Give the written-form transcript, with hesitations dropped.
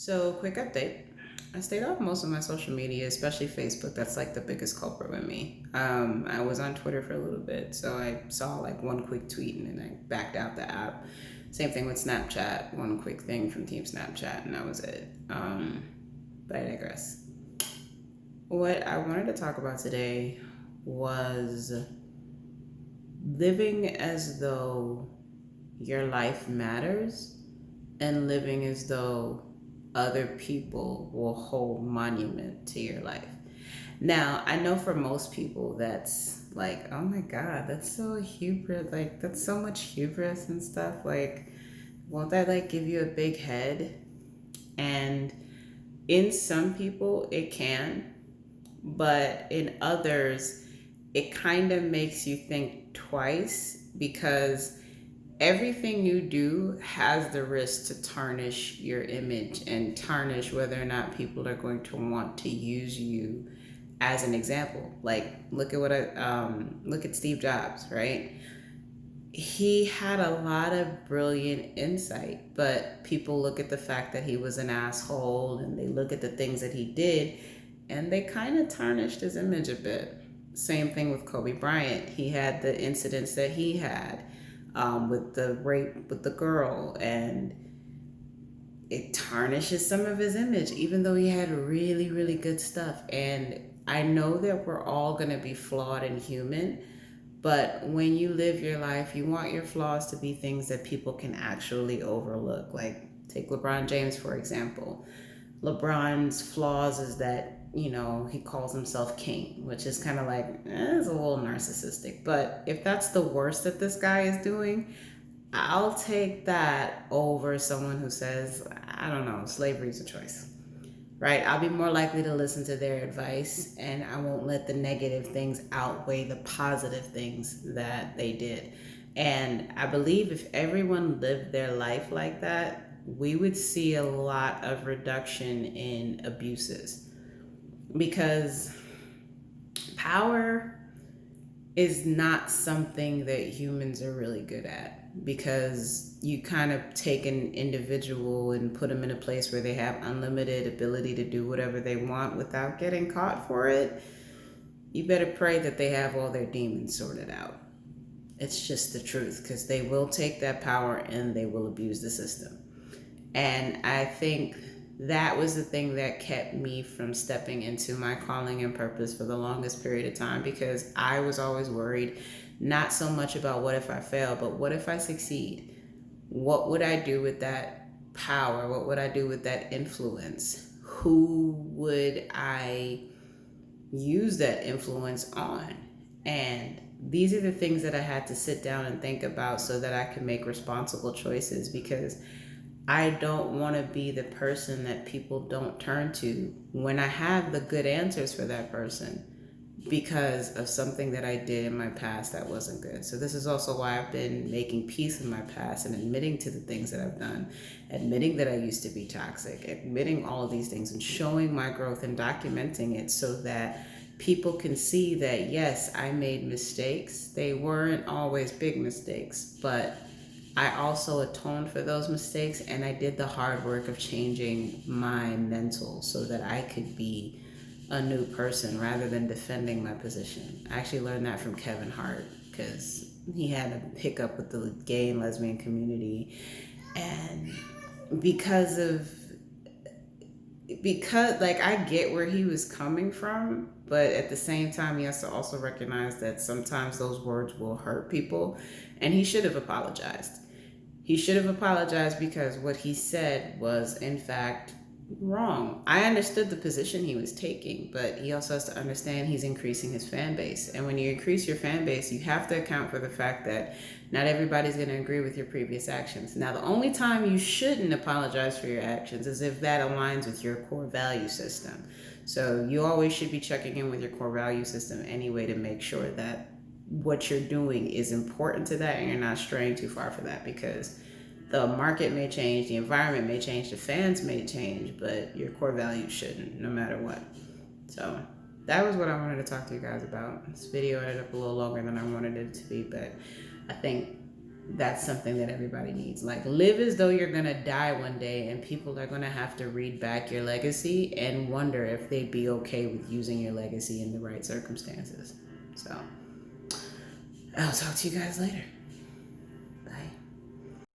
So, quick update. I stayed off most of my social media, especially Facebook. That's like the biggest culprit with me. I was on Twitter for a little bit, so I saw like one quick tweet and then I backed out the app. Same thing with Snapchat, one quick thing from Team Snapchat, and that was it. But I digress. What I wanted to talk about today was living as though your life matters and living as though other people will hold monument to your life. Now, I know for most people that's like, oh my God, that's so hubris, like that's so much hubris and stuff. Like, won't that like give you a big head? And in some people it can, but in others, it kind of makes you think twice because everything you do has the risk to tarnish your image and tarnish whether or not people are going to want to use you as an example. Like, look at look at Steve Jobs, right? He had a lot of brilliant insight, but people look at the fact that he was an asshole and they look at the things that he did and they kind of tarnished his image a bit. Same thing with Kobe Bryant. He had the incidents that he had with the rape with the girl, and it tarnishes some of his image, even though he had really, really good stuff. And I know that we're all going to be flawed and human, but when you live your life, you want your flaws to be things that people can actually overlook. Like, take LeBron James, for example. LeBron's flaws is that, he calls himself king, which is kind of like, it's a little narcissistic. But if that's the worst that this guy is doing, I'll take that over someone who says, I don't know, slavery is a choice, right? I'll be more likely to listen to their advice and I won't let the negative things outweigh the positive things that they did. And I believe if everyone lived their life like that, we would see a lot of reduction in abuses because power is not something that humans are really good at, because you kind of take an individual and put them in a place where they have unlimited ability to do whatever they want without getting caught for it. You better pray that they have all their demons sorted out. It's just the truth, because they will take that power and they will abuse the system. And I think that was the thing that kept me from stepping into my calling and purpose for the longest period of time, because I was always worried, not so much about what if I fail, but what if I succeed? What would I do with that power? What would I do with that influence? Who would I use that influence on? And these are the things that I had to sit down and think about so that I could make responsible choices, because I don't want to be the person that people don't turn to when I have the good answers for that person because of something that I did in my past that wasn't good. So this is also why I've been making peace in my past and admitting to the things that I've done, admitting that I used to be toxic, admitting all of these things and showing my growth and documenting it so that people can see that, yes, I made mistakes. They weren't always big mistakes, but I also atoned for those mistakes and I did the hard work of changing my mental so that I could be a new person rather than defending my position. I actually learned that from Kevin Hart because he had a hiccup with the gay and lesbian community. And because of because like I get where he was coming from, but at the same time he has to also recognize that sometimes those words will hurt people, and he should have apologized. He should have apologized because what he said was, in fact, wrong. I understood the position he was taking, but he also has to understand he's increasing his fan base. And when you increase your fan base, you have to account for the fact that not everybody's going to agree with your previous actions. Now, the only time you shouldn't apologize for your actions is if that aligns with your core value system. So you always should be checking in with your core value system anyway to make sure that what you're doing is important to that and you're not straying too far for that, because the market may change, the environment may change, the fans may change, but your core values shouldn't, no matter what. So that was what I wanted to talk to you guys about. This video ended up a little longer than I wanted it to be, but I think That's something that everybody needs. Like, live as though you're gonna die one day, and people are gonna have to read back your legacy and wonder if they'd be okay with using your legacy in the right circumstances. So, I'll talk to you guys later.